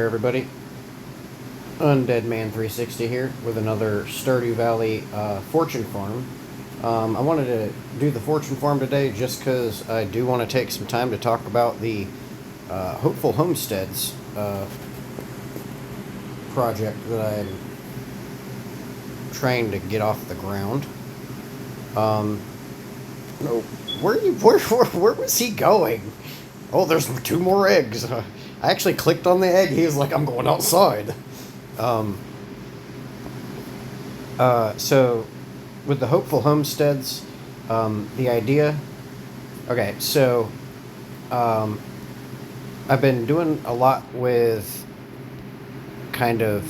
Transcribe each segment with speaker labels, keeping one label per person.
Speaker 1: Everybody, Undead Man 360 here with another Stardew Valley fortune farm. I wanted to do the fortune farm today just because I do want to take some time to talk about the Hopeful Homesteads project that I'm trying to get off the ground. No, where was he going? Oh, there's 2 more eggs. I actually clicked on the egg. He was like, I'm going outside. So, with the Hopeful Homesteads, the idea... Okay, so, I've been doing a lot with kind of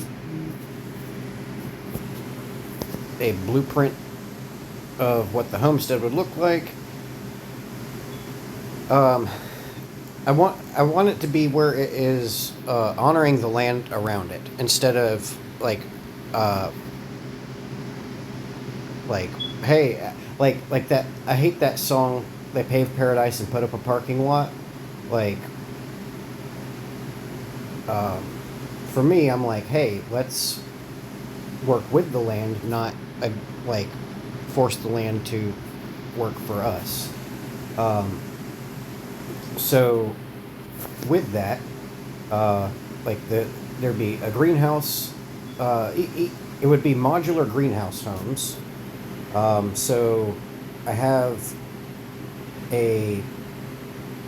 Speaker 1: a blueprint of what the homestead would look like. I want it to be where it is honoring the land around it instead of like hey, like that. I hate that song. They paved paradise and put up a parking lot. Like, for me, I'm like, hey, let's work with the land, not like force the land to work for us. So, with that, there'd be a greenhouse. It would be modular greenhouse homes. So, I have a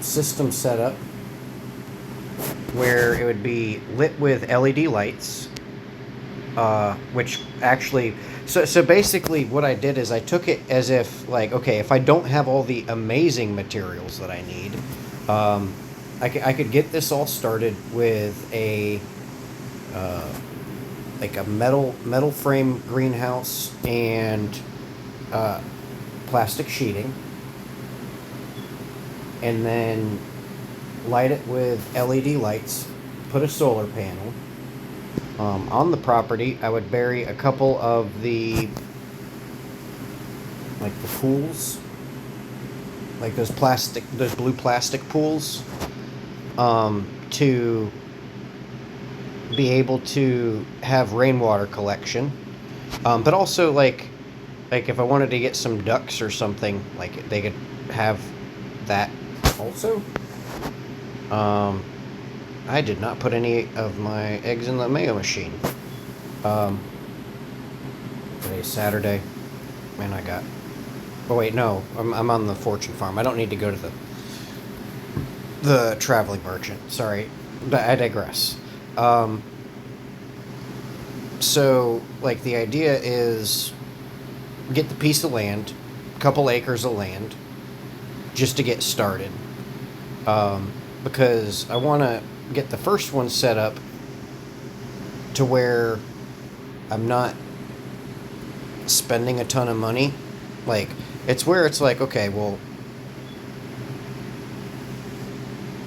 Speaker 1: system set up where it would be lit with LED lights, which actually... So basically what I did is I took it as if, like, okay, if I don't have all the amazing materials that I need, I could get this all started with a like a metal frame greenhouse and plastic sheeting, and then light it with LED lights, put a solar panel. On the property, I would bury a couple of the pools, like those blue plastic pools, to be able to have rainwater collection. But also, like if I wanted to get some ducks or something, like they could have that also. I did not put any of my eggs in the Mega Machine. Today's Saturday. Man, I got... Oh, wait, no. I'm on the Fortune Farm. I don't need to go to the traveling merchant. Sorry. But I digress. So, like, the idea is get the piece of land, a couple acres of land, just to get started. Because I want to get the first one set up to where I'm not spending a ton of money. Like, it's where it's like, okay, well,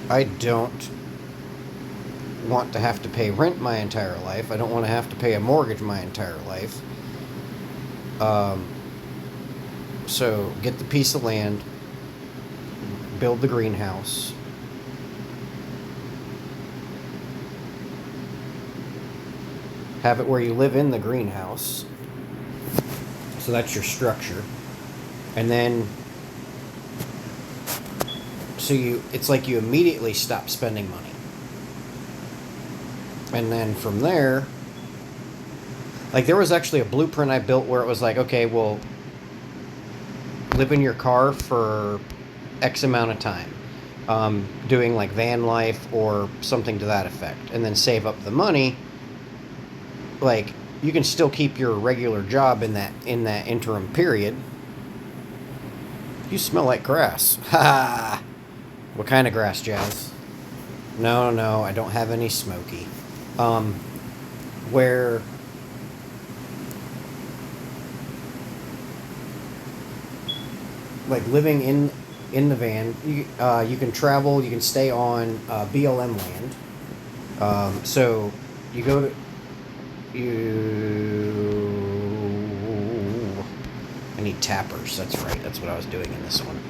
Speaker 1: I don't want to have to pay rent my entire life. I don't want to have to pay a mortgage my entire life. So get the piece of land, build the greenhouse, have it where you live in the greenhouse. So that's your structure. And then, it's like you immediately stop spending money. And then from there, like there was actually a blueprint I built where it was like, okay, well, live in your car for X amount of time. Doing like van life or something to that effect. And then save up the money. Like, you can still keep your regular job in that interim period. You smell like grass. Ha! What kind of grass, Jazz? No, I don't have any smoky. Where like living in the van, you can travel, you can stay on BLM land. So you go to... I need tappers. That's right. That's what I was doing in this one.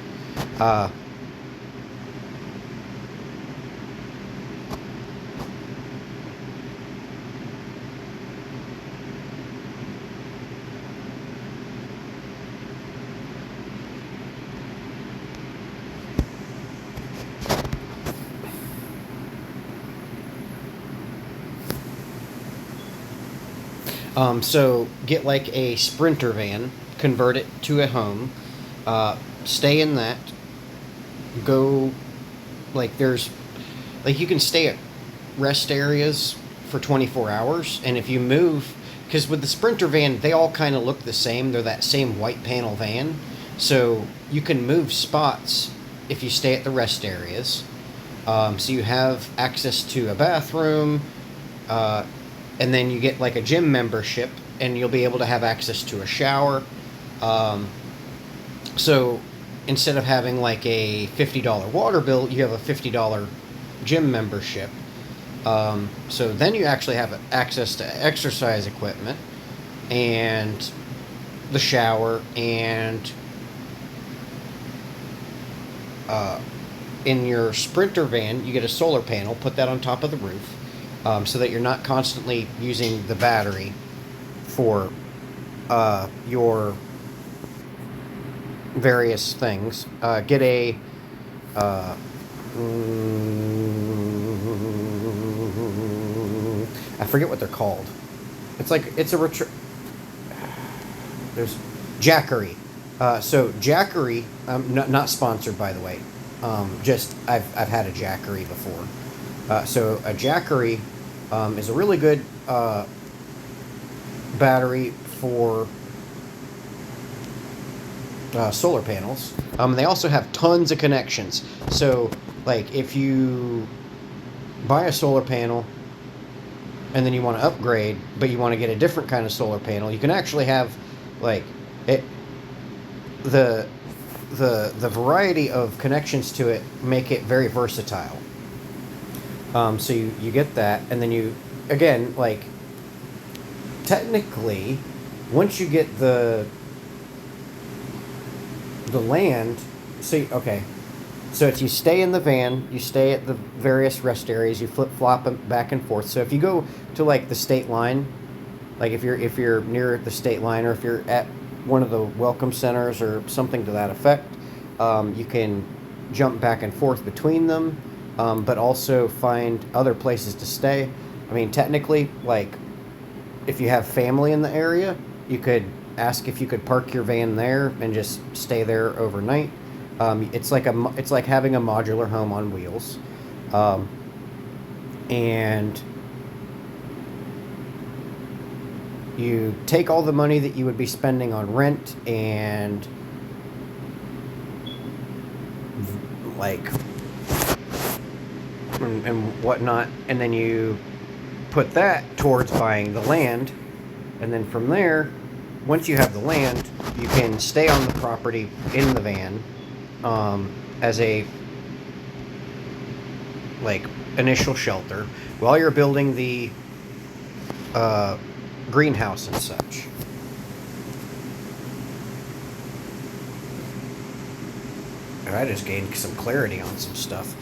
Speaker 1: So get like a Sprinter van, convert it to a home, stay in that, go, like there's, like you can stay at rest areas for 24 hours, and if you move, because with the Sprinter van, they all kind of look the same, they're that same white panel van, so you can move spots if you stay at the rest areas. So you have access to a bathroom, and then you get like a gym membership, and you'll be able to have access to a shower. Um, so instead of having like a $50 water bill, you have a $50 gym membership. So then you actually have access to exercise equipment and the shower, and in your Sprinter van, you get a solar panel, put that on top of the roof, so that you're not constantly using the battery for your various things. Get a I forget what they're called. It's like it's a there's Jackery. So Jackery, not sponsored by the way. Just I've had a Jackery before. So a Jackery is a really good battery for solar panels. They also have tons of connections. So like if you buy a solar panel and then you want to upgrade, but you want to get a different kind of solar panel, you can actually have like it. The variety of connections to it make it very versatile. So you get that, and then you again like technically once you get the land, so if you stay in the van, you stay at the various rest areas, you flip-flop them back and forth. So if you go to like the state line, like if you're near the state line, or if you're at one of the welcome centers or something to that effect, you can jump back and forth between them, but also find other places to stay. I mean, technically, like if you have family in the area, you could ask if you could park your van there and just stay there overnight. It's like having a modular home on wheels, and you take all the money that you would be spending on rent and like and whatnot, and then you put that towards buying the land, and then from there, once you have the land, you can stay on the property in the van as a like initial shelter while you're building the greenhouse and such. And I just gained some clarity on some stuff.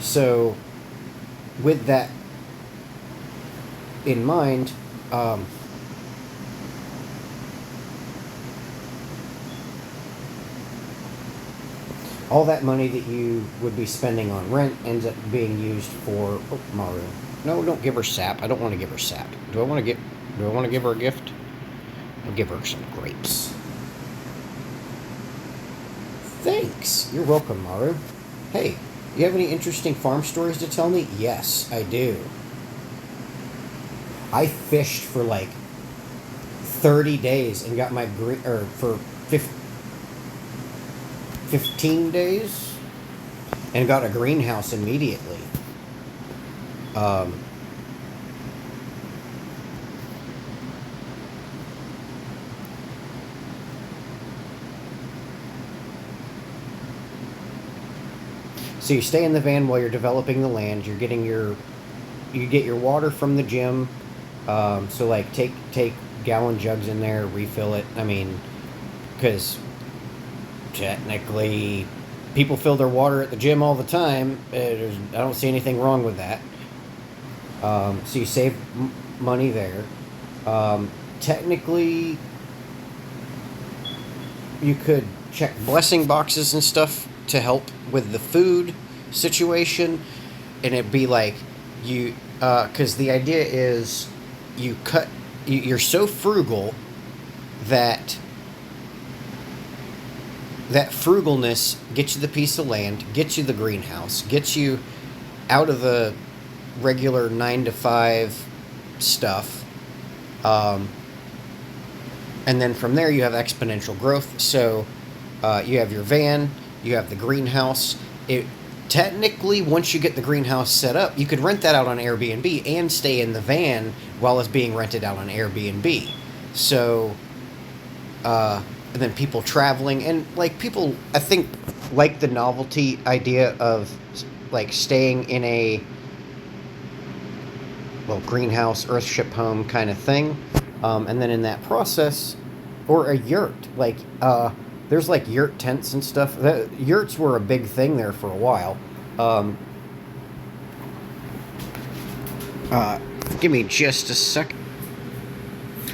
Speaker 1: So, with that in mind, all that money that you would be spending on rent ends up being used for Maru. No, don't give her sap. I don't want to give her sap. Do I want to give her a gift? I'll give her some grapes. Thanks. You're welcome, Maru. Hey, you have any interesting farm stories to tell me? Yes, I do. I fished for like 30 days and got my for 15 days and got a greenhouse immediately. So you stay in the van while you're developing the land. You get your water from the gym. So like take gallon jugs in there, refill it. I mean, because technically people fill their water at the gym all the time. I don't see anything wrong with that. So you save money there. Technically, you could check blessing boxes and stuff to help with the food situation. And it'd be like you, because the idea is you're so frugal that frugalness gets you the piece of land, gets you the greenhouse, gets you out of the regular 9 to 5 stuff. And then from there you have exponential growth. So you have your van, you have the greenhouse. It technically, once you get the greenhouse set up, you could rent that out on Airbnb and stay in the van while it's being rented out on Airbnb. So, and then people traveling, and like people, I think, like the novelty idea of like staying in a greenhouse, earthship home kind of thing. And then in that process, or a yurt, like there's like yurt tents and stuff. Yurts were a big thing there for a while. Give me just a sec.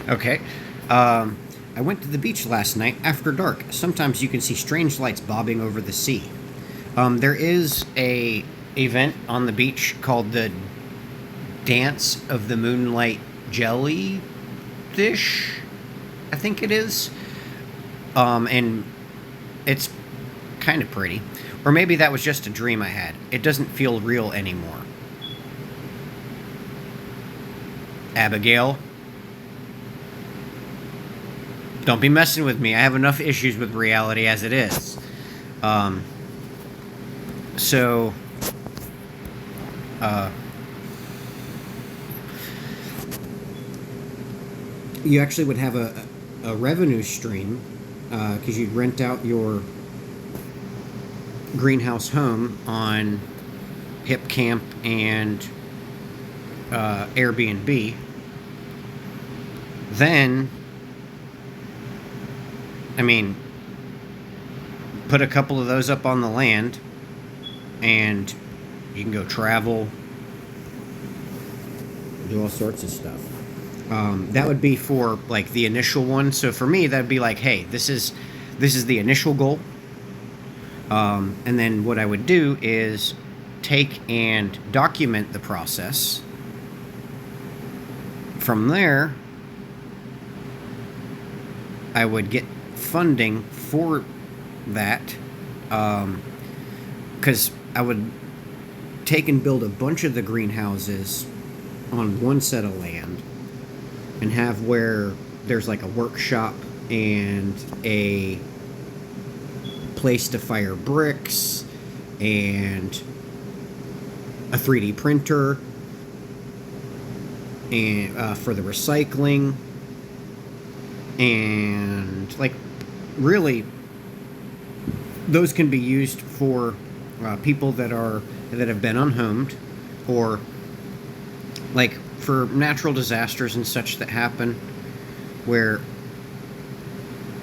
Speaker 1: Okay. I went to the beach last night after dark. Sometimes you can see strange lights bobbing over the sea. There is a event on the beach called the Dance of the Moonlight Jellyfish, I think it is. And it's kind of pretty. Or maybe that was just a dream I had. It doesn't feel real anymore. Abigail, don't be messing with me. I have enough issues with reality as it is. You actually would have a revenue stream because you'd rent out your greenhouse home on HipCamp and Airbnb. Then, I mean, put a couple of those up on the land and you can go travel, do all sorts of stuff. That would be for like the initial one. So for me, that'd be like, hey, this is the initial goal. And then what I would do is take and document the process. From there, I would get funding for that, because I would take and build a bunch of the greenhouses on one set of land and have where there's like a workshop and a place to fire bricks and a 3D printer and for the recycling, and like really those can be used for people that have been unhomed, or like for natural disasters and such that happen where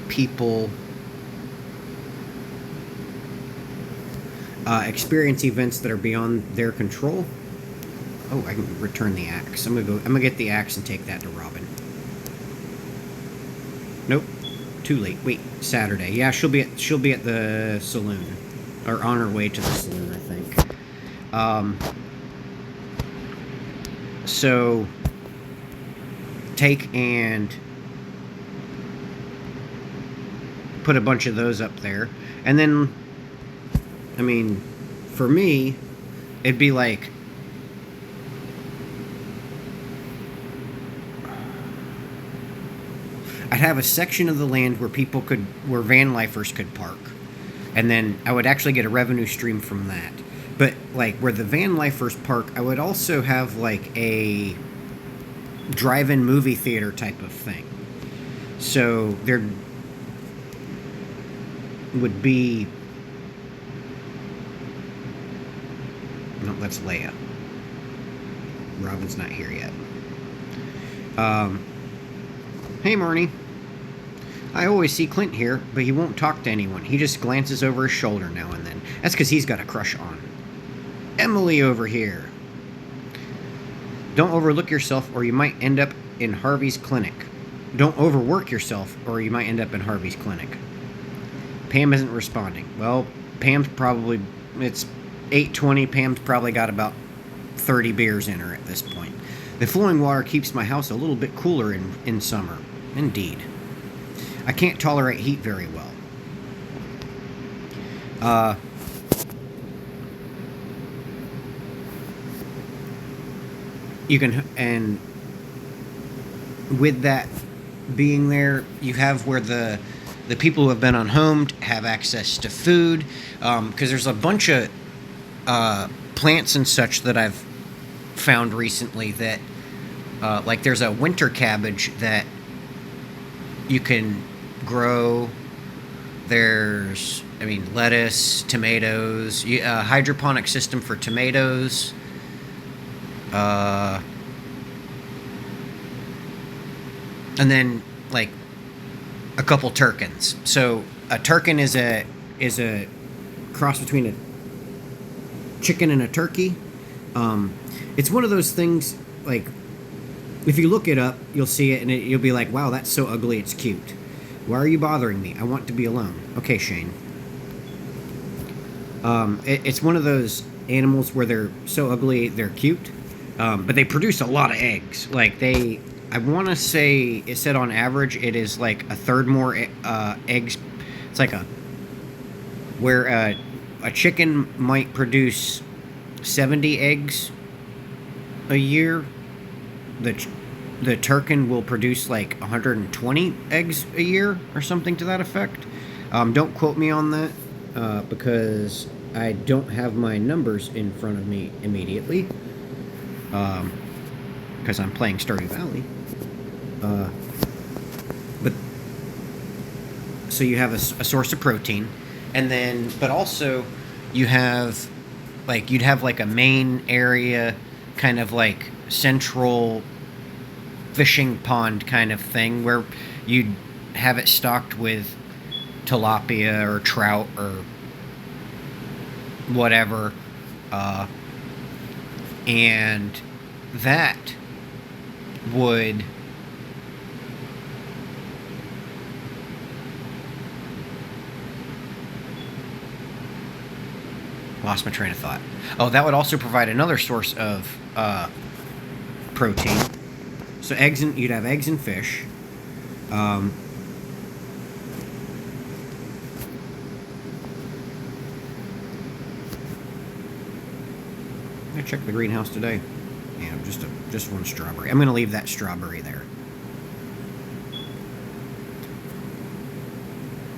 Speaker 1: people experience events that are beyond their control. Oh, I can return the axe. I'm gonna get the axe and take that to Robin. Nope, too late. Wait, Saturday. Yeah, she'll be at the saloon, or on her way to the saloon, I think. So take and put a bunch of those up there, and then, I mean, for me, it'd be like, I'd have a section of the land where where van lifers could park, and then I would actually get a revenue stream from that. But like where the van lifers park, I would also have like a drive-in movie theater type of thing. So there would be, no, that's Leia. Robin's not here yet. Hey, Marnie. I always see Clint here, but he won't talk to anyone. He just glances over his shoulder now and then. That's because he's got a crush on Emily over here. Don't overlook yourself or you might end up in Harvey's clinic. Don't overwork yourself or you might end up in Harvey's clinic. Pam isn't responding. Well, Pam's probably, it's 8:20. Pam's probably got about 30 beers in her at this point. The flowing water keeps my house a little bit cooler in summer. Indeed. I can't tolerate heat very well. You can, and with that being there, you have where the people who have been unhomed have access to food, because there's a bunch of plants and such that I've found recently that, like there's a winter cabbage that you can grow. There's, lettuce, tomatoes, hydroponic system for tomatoes. And then like a couple turkins. So a turkin is a cross between a chicken and a turkey. It's one of those things, like if you look it up, you'll see it and you'll be like, wow, that's so ugly, it's cute. Why are you bothering me? I want to be alone. Okay, Shane. It's one of those animals where they're so ugly, they're cute. But they produce a lot of eggs. Like I want to say it said on average it is like a third more eggs. It's like where a chicken might produce 70 eggs a year. The turkin will produce like 120 eggs a year or something to that effect. Don't quote me on that because I don't have my numbers in front of me immediately. Because I'm playing Stardew Valley. But so you have a source of protein, and then but also you have you'd have like a main area, kind of like central fishing pond kind of thing where you'd have it stocked with tilapia or trout or whatever, and that would lost my train of thought. Oh, that would also provide another source of protein. So you'd have eggs and fish. I checked the greenhouse today. Yeah, just one strawberry. I'm gonna leave that strawberry there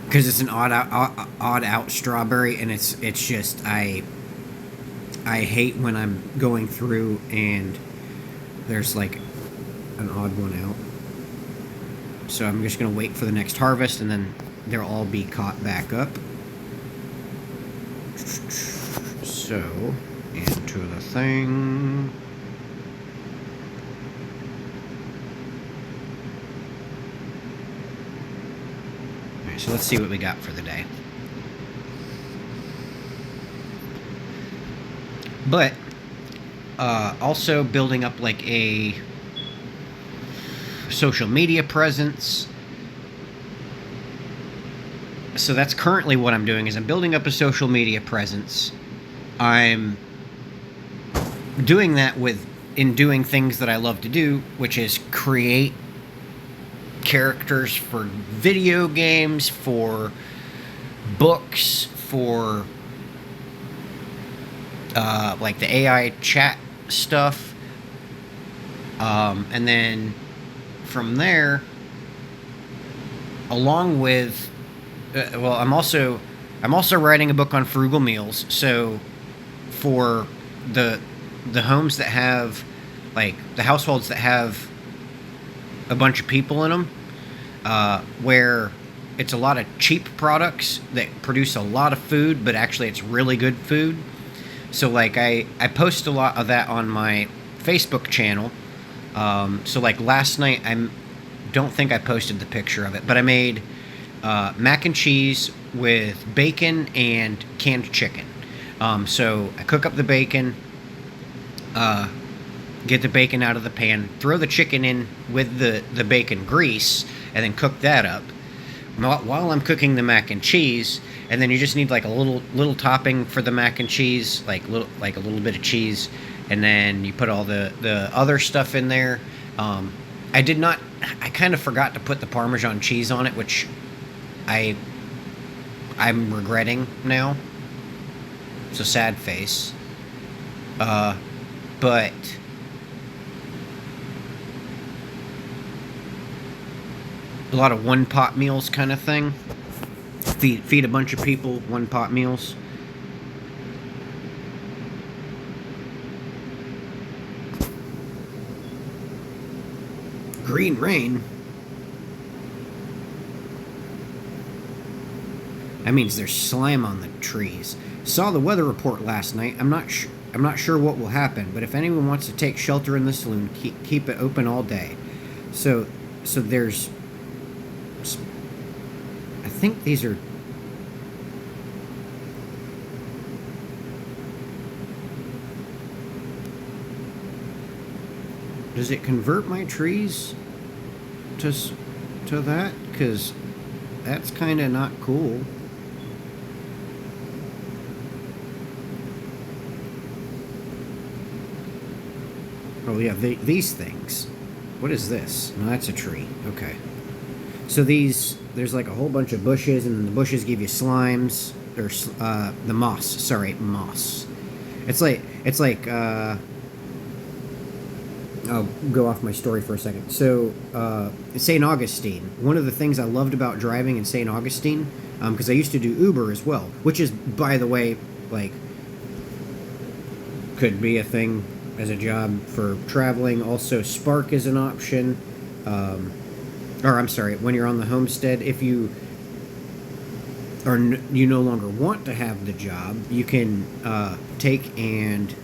Speaker 1: because it's an odd out strawberry, and it's just I hate when I'm going through and there's like an odd one out. So I'm just gonna wait for the next harvest, and then they'll all be caught back up. So into the thing. Alright, so let's see what we got for the day. But also building up like a social media presence. So that's currently what I'm doing, is I'm building up a social media presence. I'm doing that in doing things that I love to do, which is create characters for video games, for books, for like the AI chat stuff, and then from there, along with I'm also writing a book on frugal meals. So for the homes that have, like, the households that have a bunch of people in them, where it's a lot of cheap products that produce a lot of food, but actually it's really good food. So like I post a lot of that on my Facebook channel. So like last night, don't think I posted the picture of it, but I made mac and cheese with bacon and canned chicken. So I cook up the bacon, get the bacon out of the pan, throw the chicken in with the bacon grease, and then cook that up. while I'm cooking the mac and cheese, and then you just need like a little topping for the mac and cheese, like a little bit of cheese, and then you put all the other stuff in there. Um, I did not. I kind of forgot to put the Parmesan cheese on it, which I I'm regretting now. It's a sad face. But a lot of one pot meals kind of thing. Feed a bunch of people one pot meals. Green rain. That means there's slime on the trees. Saw the weather report last night. I'm not sure what will happen, but if anyone wants to take shelter in the saloon, keep it open all day. So there's. I think these are. Does it convert my trees to that? Because that's kind of not cool. Oh yeah, these things. What is this? No, that's a tree. Okay. So there's like a whole bunch of bushes, and the bushes give you slimes. Or the moss. Sorry, moss. It's like. I'll go off my story for a second. So, St. Augustine. One of the things I loved about driving in St. Augustine, because I used to do Uber as well, which is, by the way, like, could be a thing as a job for traveling. Also, Spark is an option. Or, I'm sorry, when you're on the Homestead, if you you no longer want to have the job, you can take and.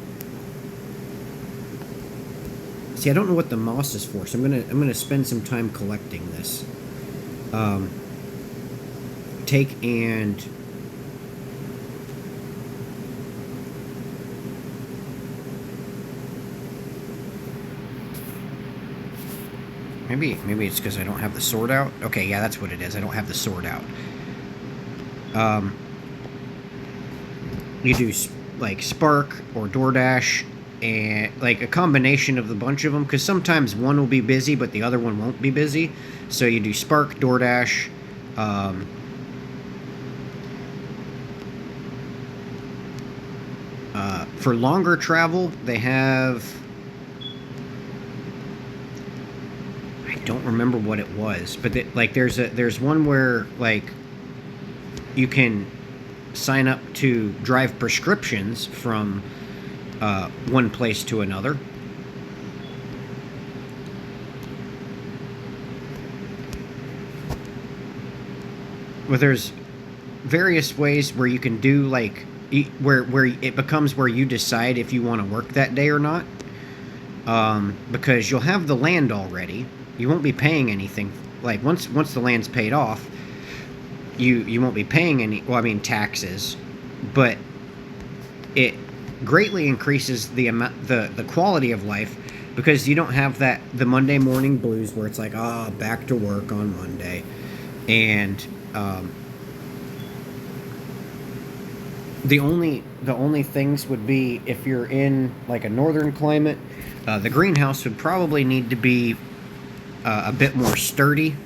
Speaker 1: See, I don't know what the moss is for, so I'm gonna spend some time collecting this. Take and maybe it's because I don't have the sword out. Okay, yeah, that's what it is. I don't have the sword out. You do like Spark or DoorDash. And like a combination of the bunch of them, because sometimes one will be busy but the other one won't be busy. So you do Spark, DoorDash. For longer travel, they have. I don't remember what it was, but like there's one where like you can sign up to drive prescriptions from. One place to another. Well, there's various ways where you can do like where it becomes where you decide if you want to work that day or not. Because you'll have the land already. You won't be paying anything. Like once the land's paid off, you won't be paying any. Well, I mean taxes, but it greatly increases the amount the quality of life, because you don't have the Monday morning blues where it's like back to work on Monday. And the only things would be if you're in like a northern climate, the greenhouse would probably need to be a bit more sturdy,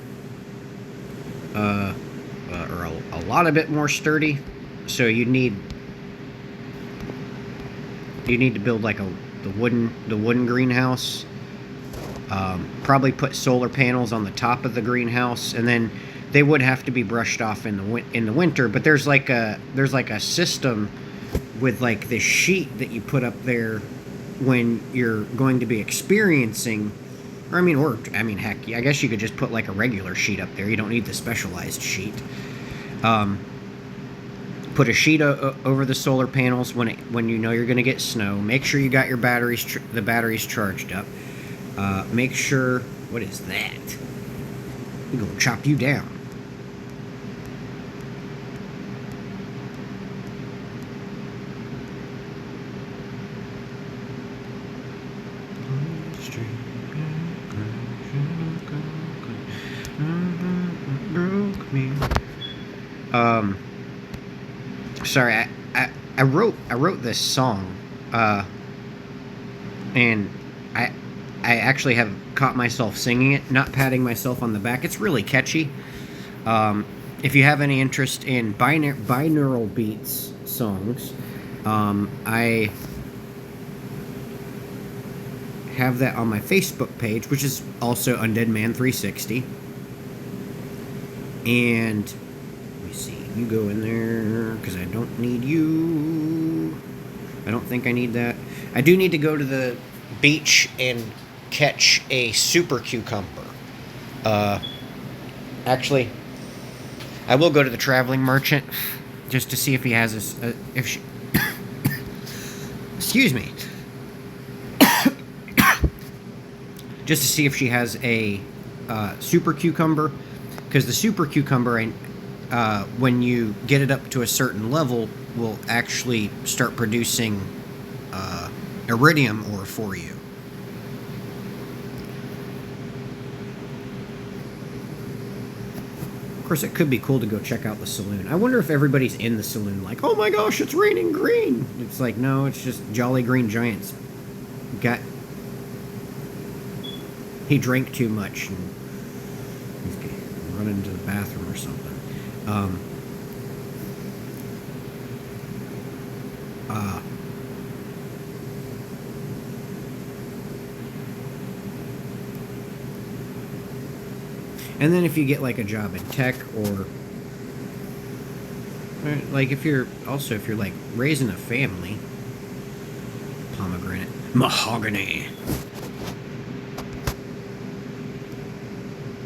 Speaker 1: or a lot of bit more sturdy. So you need to build like the wooden greenhouse. Probably put solar panels on the top of the greenhouse, and then they would have to be brushed off in the winter. But there's like a system with like this sheet that you put up there when you're going to be experiencing. Or I mean, heck, I guess you could just put like a regular sheet up there. You don't need the specialized sheet. Put a sheet over the solar panels when you know you're going to get snow. Make sure you got your the batteries charged up. Make sure. What is that? We're going to chop you down. Broke me. Um, sorry, I wrote this song, and I I actually have caught myself singing it, not patting myself on the back. It's really catchy. If you have any interest in binaural beats songs, I have that on my Facebook page, which is also Undead Man 360. And let me see, you go in there because I don't need you. I don't think I need that. I do need to go to the beach and catch a super cucumber. Actually, I will go to the traveling merchant just to see if he has if she. Excuse me. Just to see if she has a super cucumber, because the super cucumber, when you get it up to a certain level, will actually start producing iridium ore for you. Of course, it could be cool to go check out the saloon. I wonder if everybody's in the saloon like, oh my gosh, it's raining green. It's like, no, it's just Jolly Green Giants. He drank too much and he's running to the bathroom or something. And then if you get like a job in tech, or like if you're like raising a family, pomegranate, mahogany,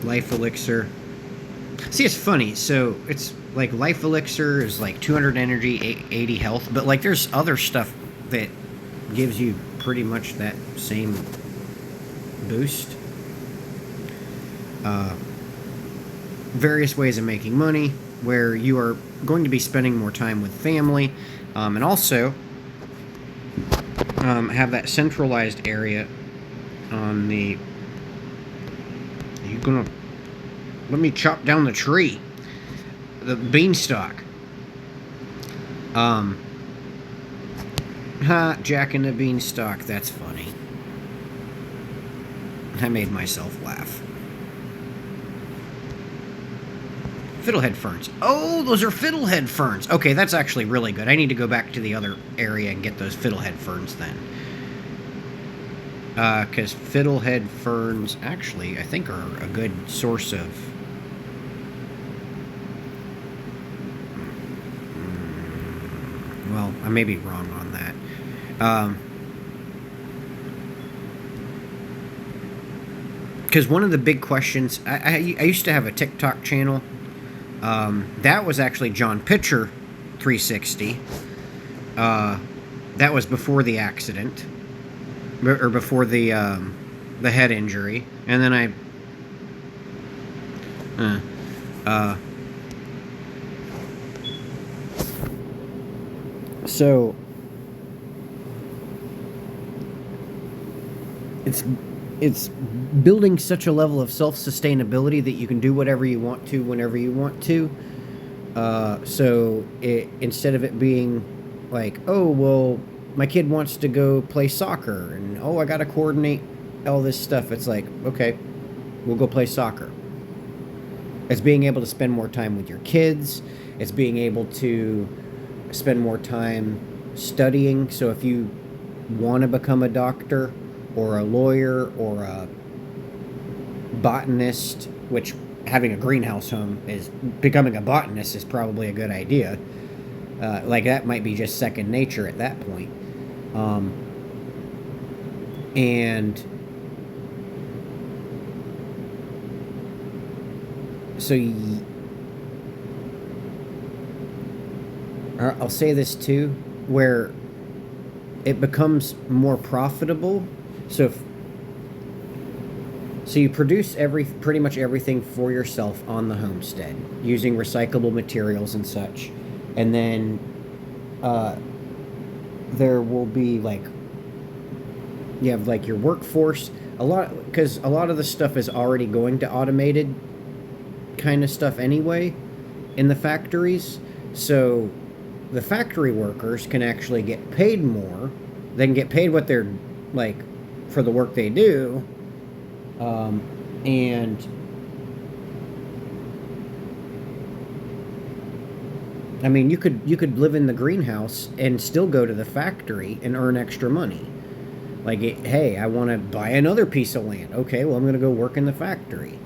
Speaker 1: life elixir. See, it's funny. So it's like life elixir is like 200 energy, 80 health, but like there's other stuff that gives you pretty much that same boost. Various ways of making money where you are going to be spending more time with family, and also have that centralized area on the. Are you gonna let me chop down the tree? The beanstalk. Jack and the Beanstalk. That's funny. I made myself laugh. Fiddlehead ferns. Oh, those are fiddlehead ferns. Okay, that's actually really good. I need to go back to the other area and get those fiddlehead ferns then. Because fiddlehead ferns actually, I think, are a good source of... Well, I may be wrong on that. Because one of the big questions... I used to have a TikTok channel. That was actually John Pitcher 360. That was before the accident, or before the head injury, and then so it's building such a level of self-sustainability that you can do whatever you want to whenever you want to. So instead of it being like, oh, well, my kid wants to go play soccer, and oh, I got to coordinate all this stuff. It's like, okay, we'll go play soccer. It's being able to spend more time with your kids. It's being able to spend more time studying. So if you want to become a doctor or a lawyer or a botanist, which having a greenhouse home is, becoming a botanist is probably a good idea. Like that might be just second nature at that point. And so I'll say this too, where it becomes more profitable. So you produce pretty much everything for yourself on the homestead using recyclable materials and such. And then there will be like, you have like your workforce, because a lot of the stuff is already going to automated kind of stuff anyway. in the factories. So the factory workers can actually get paid more. They can get paid what they're like for the work they do, and I mean, you could live in the greenhouse and still go to the factory and earn extra money. Like, hey, I want to buy another piece of land. Okay, well, I'm going to go work in the factory.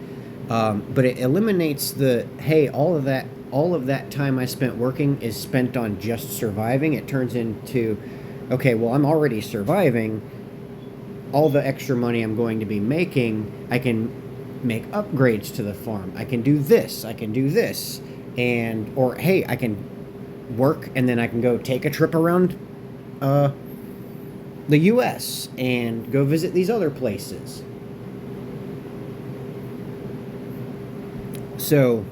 Speaker 1: But it eliminates the, hey, all of that time I spent working is spent on just surviving. It turns into, okay, well, I'm already surviving. All the extra money I'm going to be making, I can make upgrades to the farm. I can do this. I can do this. And, or, hey, I can work and then I can go take a trip around the U.S. and go visit these other places. So,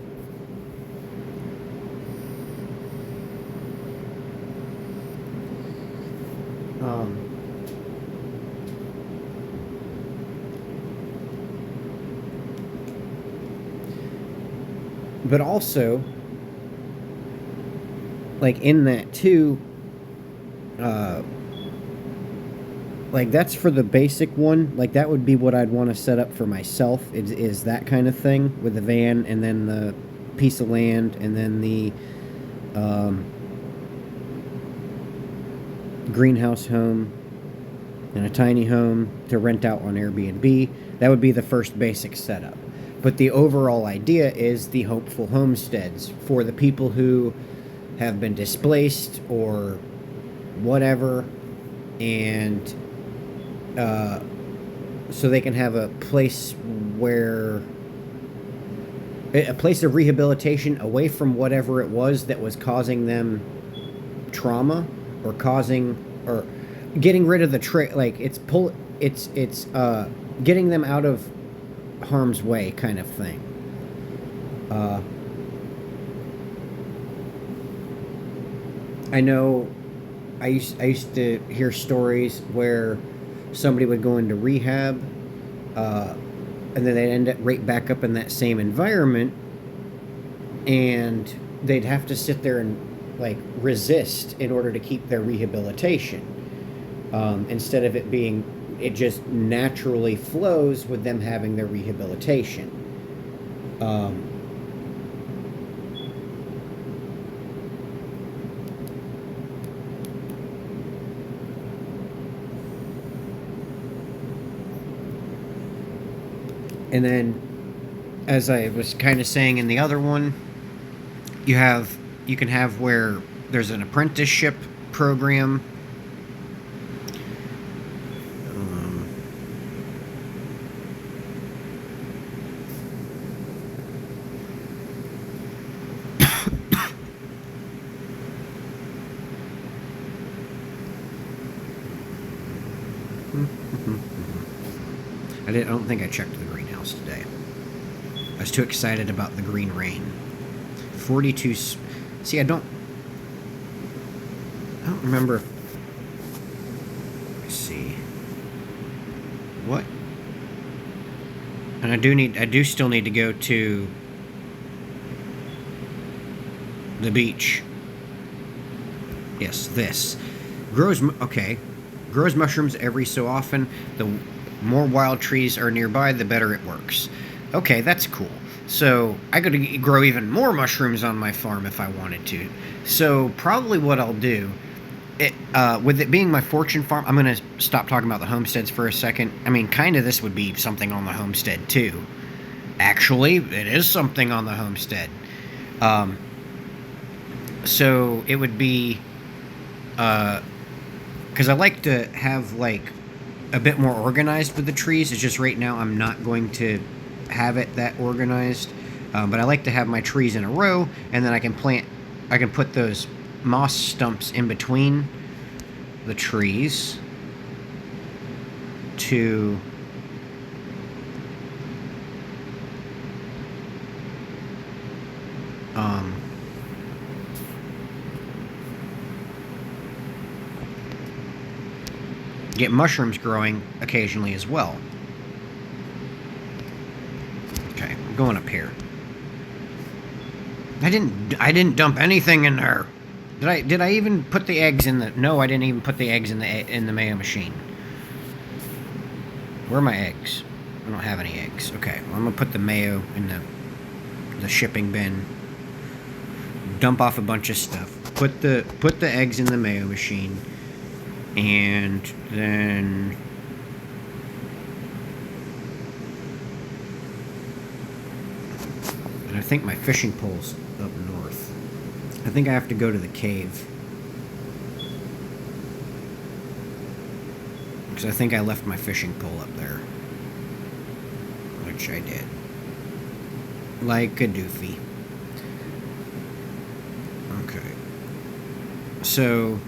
Speaker 1: but also, like in that too, like that's for the basic one. Like that would be what I'd want to set up for myself. Is that kind of thing with the van and then the piece of land and then the greenhouse home and a tiny home to rent out on Airbnb. That would be the first basic setup. But the overall idea is the hopeful homesteads for the people who have been displaced or whatever, and so they can have a place where a place of rehabilitation away from whatever it was that was causing them trauma or causing or getting rid of the like it's getting them out of harm's way kind of thing. I know I used to hear stories where somebody would go into rehab, and then they'd end up right back up in that same environment, and they'd have to sit there and like resist in order to keep their rehabilitation, instead of it just naturally flows with them having their rehabilitation. And then, as I was kind of saying in the other one, you can have where there's an apprenticeship program. I don't think I checked the greenhouse today. I was too excited about the green rain. 42. See, I don't remember. Let's see. What? And I do still need to go to the beach. Yes, this grows. Okay, grows mushrooms every so often. The more wild trees are nearby, the better it works. Okay, that's cool. So I could grow even more mushrooms on my farm if I wanted to. So probably what I'll do, with it being my fortune farm, I'm going to stop talking about the homesteads for a second. I mean, kind of this would be something on the homestead too. Actually, it is something on the homestead. So it would be, because I like to have like a bit more organized with the trees. It's just right now I'm not going to have it that organized, but I like to have my trees in a row, and then I can put those moss stumps in between the trees to get mushrooms growing occasionally as well. Okay, I'm going up here. I didn't dump anything in there. Did I even put the eggs in the? No, I didn't even put the eggs in the mayo machine. Where are my eggs? I don't have any eggs. Okay, well, I'm gonna put the mayo in the shipping bin. Dump off a bunch of stuff. Put the eggs in the mayo machine, and then I think my fishing pole's up north. I think I have to go to the cave. Because I think I left my fishing pole up there. Which I did. Like a doofy. Okay. So,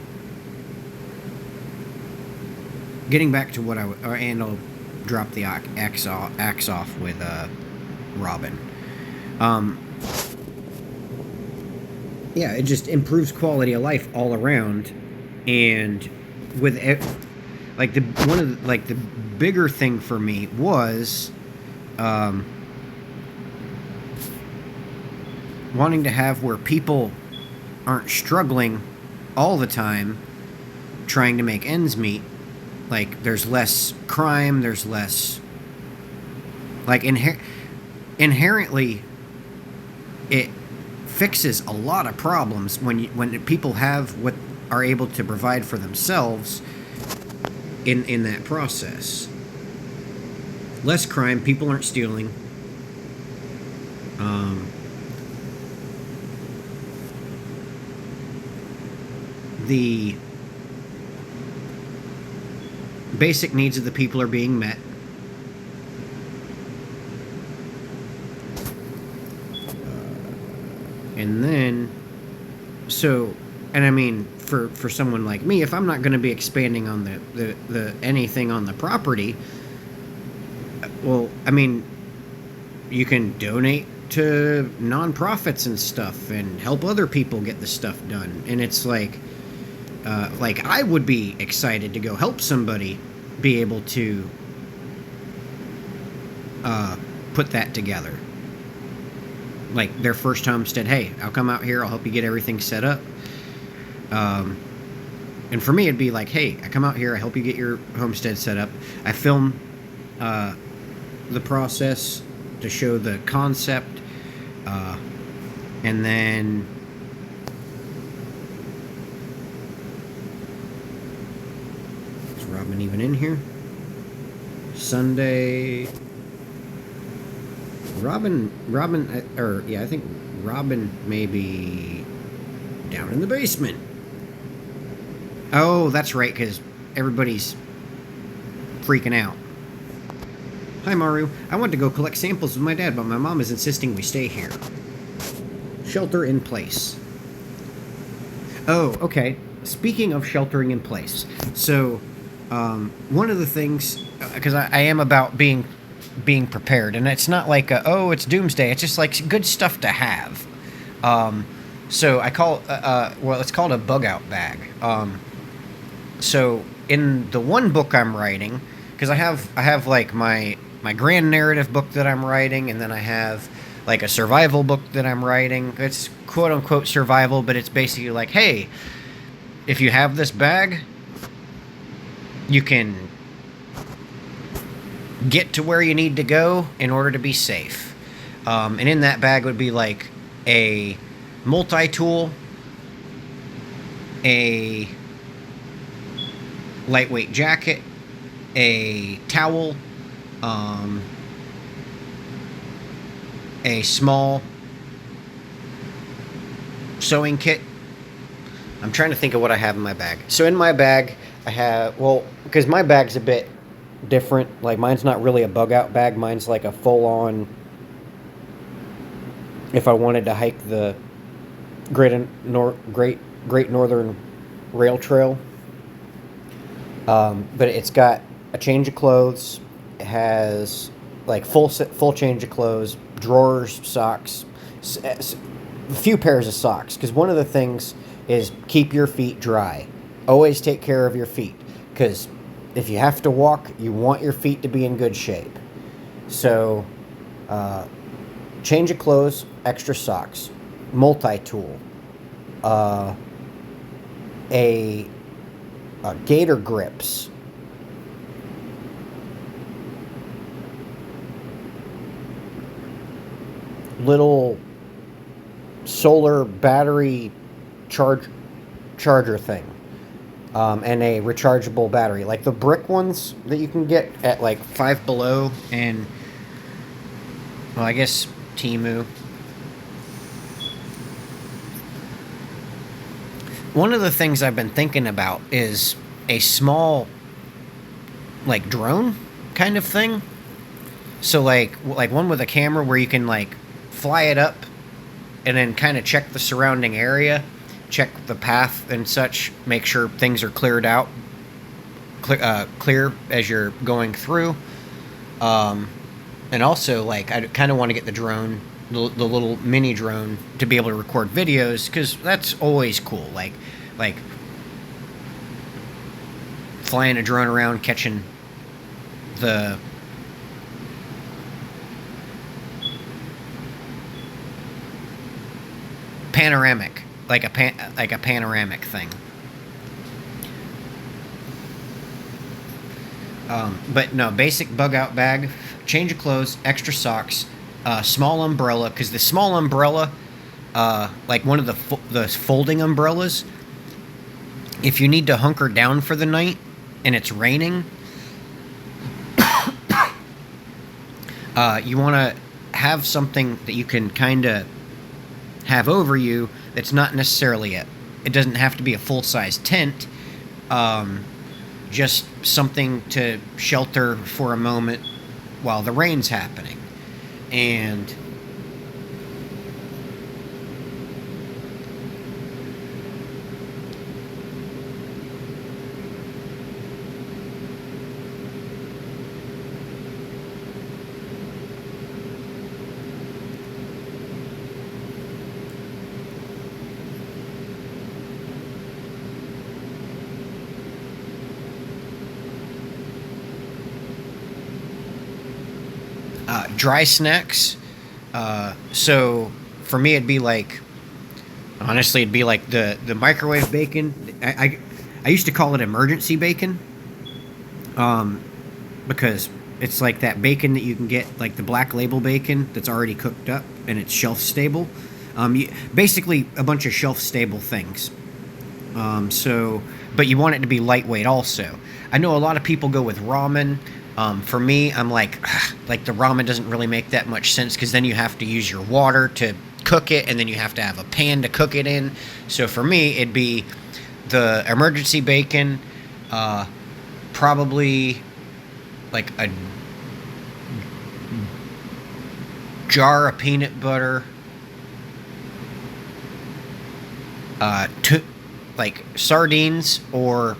Speaker 1: getting back to what and I'll drop the axe off with Robin. Yeah, it just improves quality of life all around, and with like the bigger thing for me was wanting to have where people aren't struggling all the time trying to make ends meet. Like, there's less crime, there's less, like, inherently it fixes a lot of problems when people have what are able to provide for themselves in that process. Less crime, people aren't stealing. The basic needs of the people are being met. And then, and I mean, for someone like me, if I'm not going to be expanding on the anything on the property, well, I mean, you can donate to nonprofits and stuff and help other people get the stuff done. And it's like I would be excited to go help somebody be able to put that together. Like their first homestead, hey, I'll come out here, I'll help you get everything set up. And for me, it'd be like, hey, I come out here, I help you get your homestead set up. I film the process to show the concept. And then is Robin even in here? Sunday. Robin, I think Robin may be down in the basement. Oh, that's right, because everybody's freaking out. Hi, Maru. I want to go collect samples with my dad, but my mom is insisting we stay here. Shelter in place. Oh, okay. Speaking of sheltering in place, so one of the things, because I am about being prepared, and it's not like it's doomsday. It's just like good stuff to have. So I call it's called a bug out bag. So in the one book I'm writing, because I have like my grand narrative book that I'm writing, and then I have like a survival book that I'm writing. It's quote unquote survival, but it's basically like, hey, if you have this bag, you can get to where you need to go in order to be safe. And in that bag would be like a multi-tool, a lightweight jacket, a towel, a small sewing kit. I'm trying to think of what I have in my bag. So in my bag, I have, because my bag's a bit different. Like, mine's not really a bug out bag. Mine's like a full on, if I wanted to hike the Great Northern Rail Trail. But it's got a change of clothes. It has like full change of clothes, drawers, socks, a few pairs of socks. Because one of the things is keep your feet dry. Always take care of your feet, because if you have to walk, you want your feet to be in good shape. So, change of clothes, extra socks. multi-tool, uh, a, a gator grips, little solar battery charger thing, and a rechargeable battery, like the brick ones that you can get at like Five Below and, well, I guess Temu. One of the things I've been thinking about is a small, like, drone kind of thing. So like one with a camera where you can like fly it up and then kind of check the surrounding area, check the path and such, make sure things are cleared out, clear as you're going through. And also, like, I kind of want to get the drone, the little mini drone, to be able to record videos, because that's always cool. Like flying a drone around, catching the panoramic, like a panoramic thing. But no, basic bug out bag, change of clothes, extra socks, small umbrella, because the small umbrella, like one of the folding umbrellas, if you need to hunker down for the night and it's raining, you want to have something that you can kind of have over you that's not necessarily it doesn't have to be a full-size tent, just something to shelter for a moment while the rain's happening. And dry snacks. So for me, it'd be like, honestly, it'd be like the microwave bacon. I used to call it emergency bacon, because it's like that bacon that you can get, like the Black Label bacon that's already cooked up and it's shelf stable. Basically a bunch of shelf stable things. But you want it to be lightweight also. I know a lot of people go with ramen. For me, I'm like the ramen doesn't really make that much sense, because then you have to use your water to cook it, and then you have to have a pan to cook it in. So for me, it'd be the emergency bacon, probably like a jar of peanut butter, like sardines or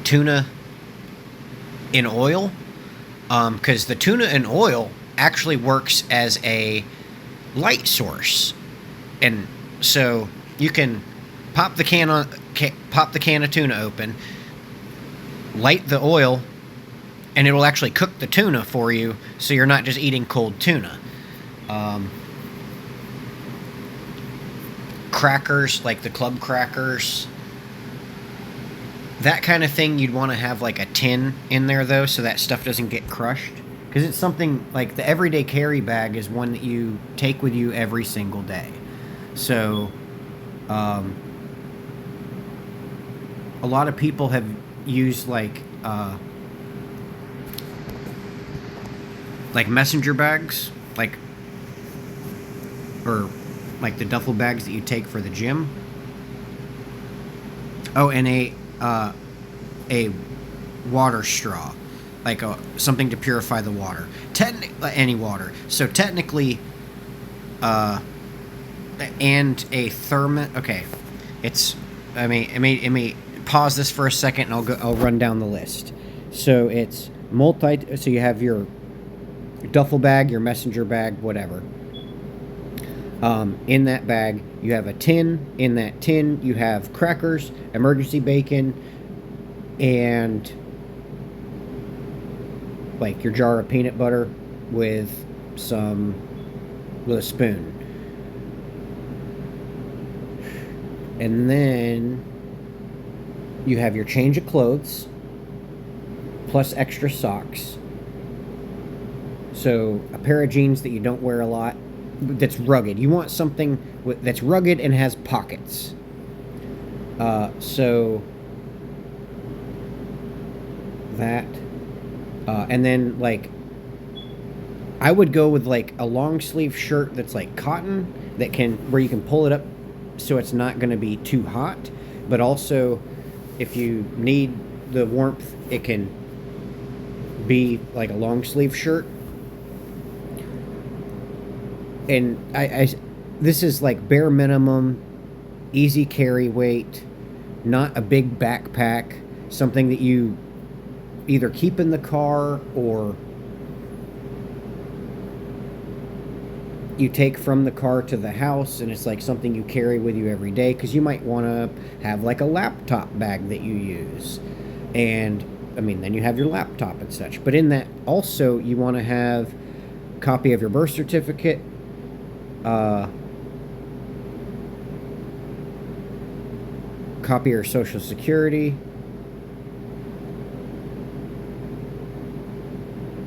Speaker 1: tuna in oil, because the tuna in oil actually works as a light source, and so you can pop the can of tuna open, light the oil, and it'll actually cook the tuna for you, so you're not just eating cold tuna. Crackers, like the club crackers, that kind of thing, you'd want to have like a tin in there, though, so that stuff doesn't get crushed. Because it's something like the everyday carry bag is one that you take with you every single day. So, a lot of people have used like messenger bags, or like the duffel bags that you take for the gym. Oh, and a water straw, like something to purify the water. Any water. So technically, and a thermos. Okay, I may pause this for a second, and I'll run down the list. So it's So you have your duffel bag, your messenger bag, whatever. In that bag, you have a tin. In that tin, you have crackers, emergency bacon, and like your jar of peanut butter with a spoon. And then you have your change of clothes plus extra socks. So a pair of jeans that you don't wear a lot, that's rugged. You want something that's rugged and has pockets. So that, and then like I would go with like a long sleeve shirt that's like cotton that can where you can pull it up so it's not going to be too hot, but also if you need the warmth, it can be like a long sleeve shirt. And I this is like bare minimum, easy carry weight, not a big backpack, something that you either keep in the car or you take from the car to the house, and it's like something you carry with you every day because you might want to have like a laptop bag that you use. And I mean, then you have your laptop and such. But in that also, you want to have a copy of your birth certificate, copy of your social security,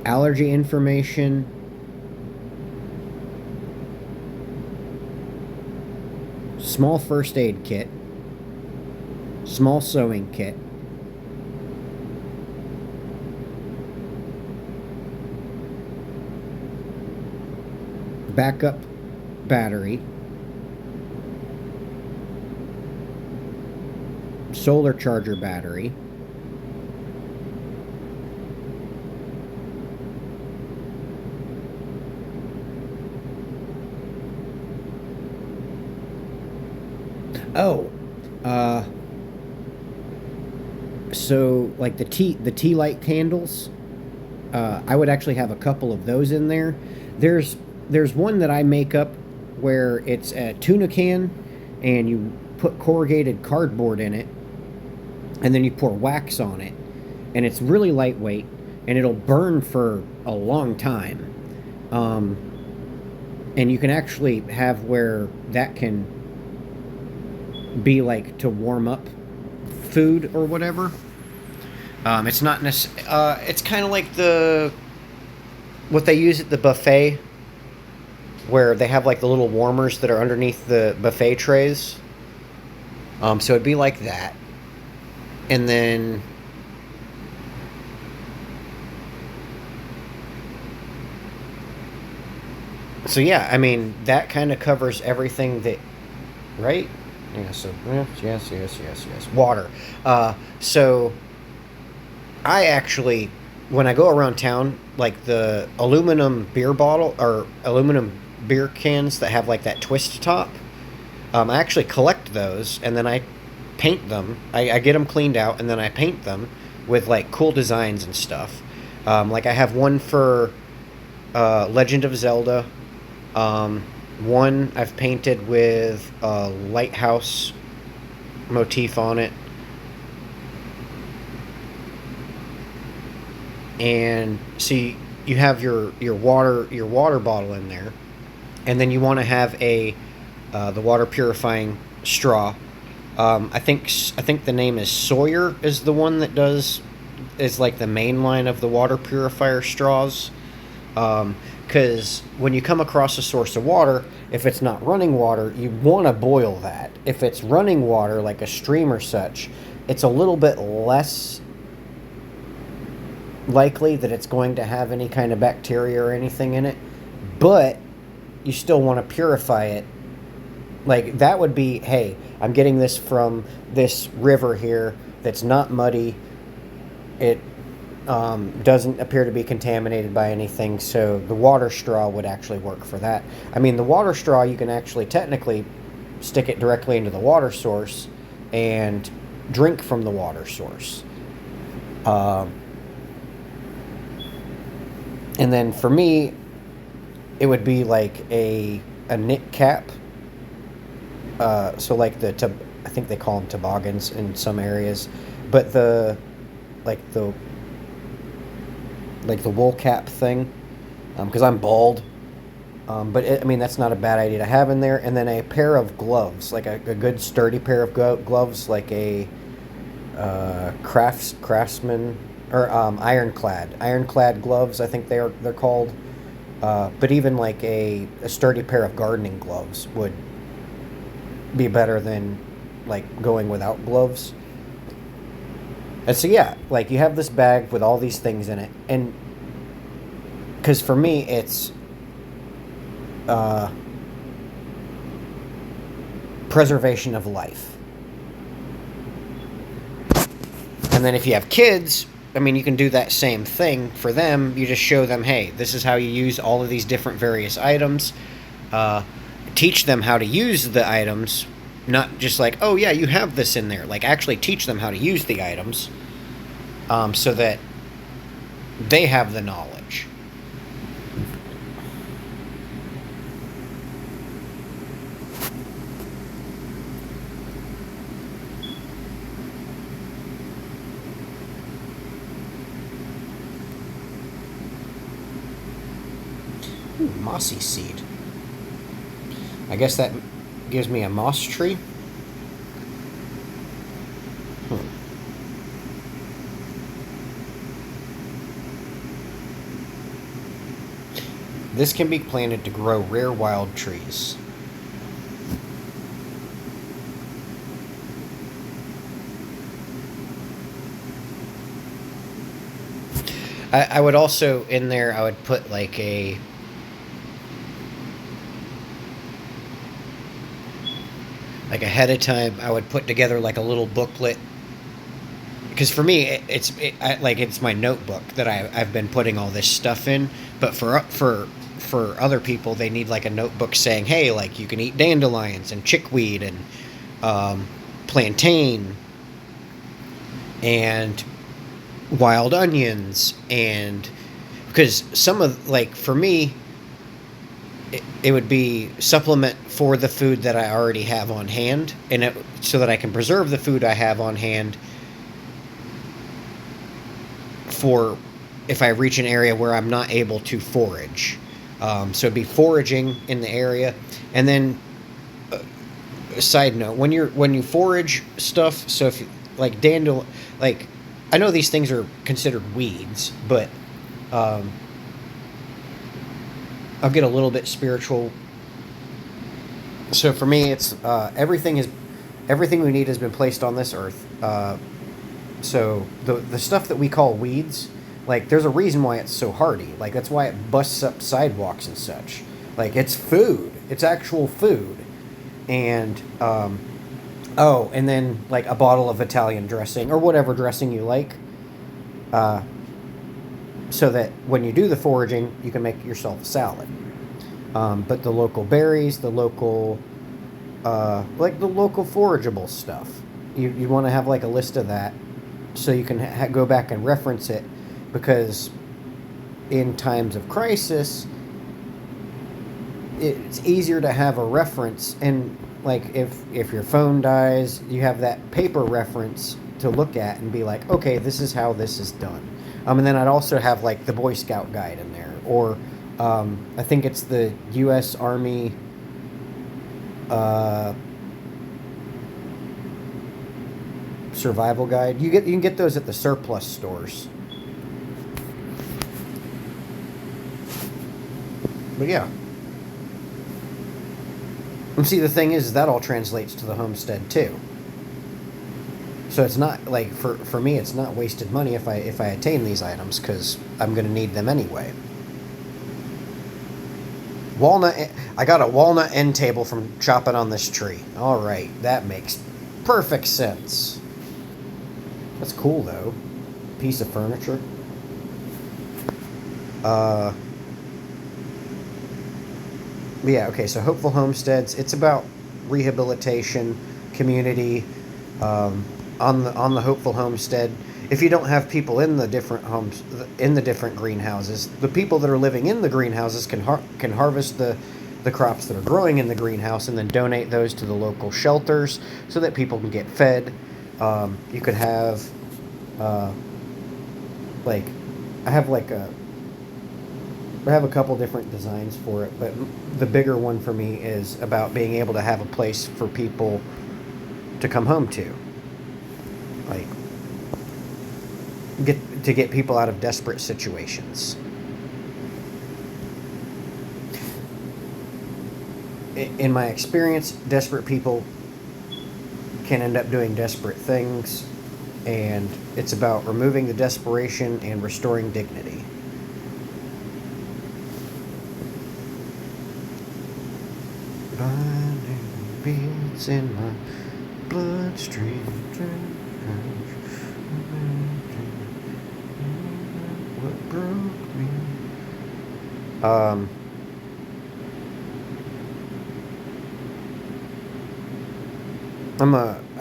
Speaker 1: allergy information, small first aid kit, small sewing kit, backup battery, solar charger battery, oh, so like the tea light candles, I would actually have a couple of those in there. There's one that I make up where it's a tuna can and you put corrugated cardboard in it and then you pour wax on it, and it's really lightweight and it'll burn for a long time. And you can actually have where that can be like to warm up food or whatever. It's not it's kind of like what they use at the buffet, where they have like the little warmers that are underneath the buffet trays. So it'd be like that, and then so yeah, I mean that kind of covers everything that, right? Yeah. So yes. Water. So I actually, when I go around town, like the aluminum beer bottle or aluminum beer cans that have like that twist top, I actually collect those and then I paint them. I get them cleaned out and then I paint them with like cool designs and stuff. Like I have one for Legend of Zelda. One I've painted with a lighthouse motif on it. And see, you have your water bottle in there, and then you want to have the water purifying straw. I think the name is Sawyer is the one that is like the main line of the water purifier straws. Because when you come across a source of water, if it's not running water, you want to boil that. If it's running water, like a stream or such, it's a little bit less likely that it's going to have any kind of bacteria or anything in it, but you still want to purify it. Like that would be, hey, I'm getting this from this river here that's not muddy. It doesn't appear to be contaminated by anything, so the water straw would actually work for that. I mean, the water straw, you can actually technically stick it directly into the water source and drink from the water source. And then for me, it would be like a knit cap. So like I think they call them toboggans in some areas, but the wool cap thing, because I'm bald. But I mean, that's not a bad idea to have in there. And then a pair of gloves, like a good sturdy pair of gloves, like a craftsman or ironclad gloves. I think they're called. But even like a sturdy pair of gardening gloves would be better than like going without gloves. And so yeah, like you have this bag with all these things in it, and because for me it's uh, preservation of life. And then if you have kids, I mean, you can do that same thing for them. You just show them, hey, this is how you use all of these different various items. Uh, Teach them how to use the items, not just like, oh yeah, you have this in there. Like actually teach them how to use the items, so that they have the knowledge. Ooh, mossy seed. I guess that gives me a moss tree. Hmm. This can be planted to grow rare wild trees. I would also, in there, I would put like ahead of time, I would put together like a little booklet. Because for me, it's my notebook that I've been putting all this stuff in. But for other people, they need like a notebook saying, hey, like you can eat dandelions and chickweed and plantain and wild onions. And because some of, like, for me, it would be supplement for the food that I already have on hand, and so that I can preserve the food I have on hand for if I reach an area where I'm not able to forage. So it'd be foraging in the area, and then side note, when you forage stuff, so if you, like like I know these things are considered weeds, but I'll get a little bit spiritual. So for me, it's everything we need has been placed on this earth. So the stuff that we call weeds, like there's a reason why it's so hardy. Like that's why it busts up sidewalks and such. Like it's food. It's actual food. And oh, and then like a bottle of Italian dressing or whatever dressing you like. So that when you do the foraging, you can make yourself a salad. But the local berries, the local forageable stuff, you want to have like a list of that, so you can go back and reference it, because in times of crisis, it's easier to have a reference. And like if your phone dies, you have that paper reference to look at and be like, okay, this is how this is done. And then I'd also have like the Boy Scout guide in there, or I think it's the U.S. Army survival guide. You can get those at the surplus stores. But yeah. And see, the thing is that all translates to the homestead too. So it's not like for me, it's not wasted money if I attain these items, because I'm going to need them anyway. Walnut. I got a walnut end table from chopping on this tree. All right, that makes perfect sense. That's cool though. Piece of furniture. Yeah. Okay. So Hopeful Homesteads. It's about rehabilitation, community. On the Hopeful Homestead, if you don't have people in the different homes, in the different greenhouses, the people that are living in the greenhouses can harvest the crops that are growing in the greenhouse and then donate those to the local shelters so that people can get fed. You could have like I have like I have a couple different designs for it, but the bigger one for me is about being able to have a place for people to come home to. Like, get people out of desperate situations. In my experience, desperate people can end up doing desperate things, and it's about removing the desperation and restoring dignity. Blinding beats in my bloodstream. What broke me?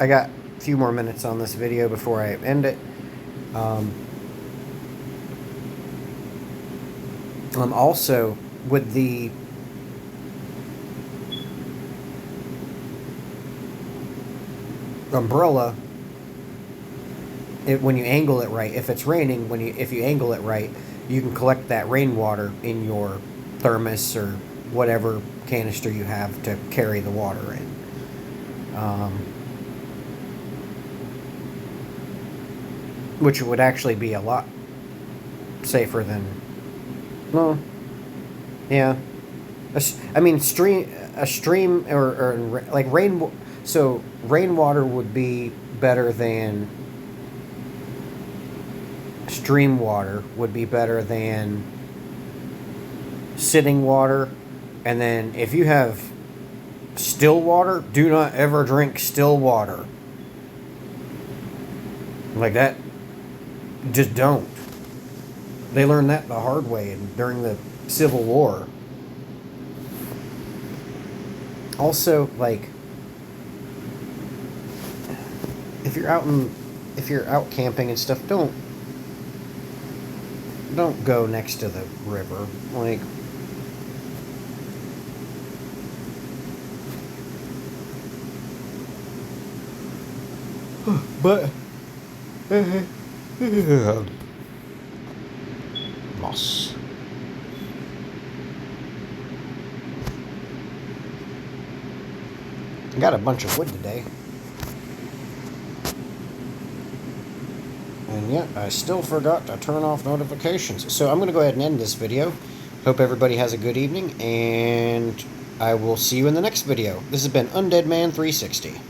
Speaker 1: I got a few more minutes on this video before I end it. Also, with the umbrella, when you angle it right, if it's raining, if you angle it right, you can collect that rainwater in your thermos or whatever canister you have to carry the water in. Which would actually be a lot safer than, well, yeah. I mean, a stream or like rain. So rainwater would be better than stream water. Would be better than sitting water. And then if you have still water, do not ever drink still water. Like that. Just don't. They learned that the hard way during the Civil War. Also, like, if you're out camping and stuff, don't go next to the river. Like, but moss. I got a bunch of wood today. And yet, I still forgot to turn off notifications. So I'm going to go ahead and end this video. Hope everybody has a good evening, and I will see you in the next video. This has been Undead Man 360.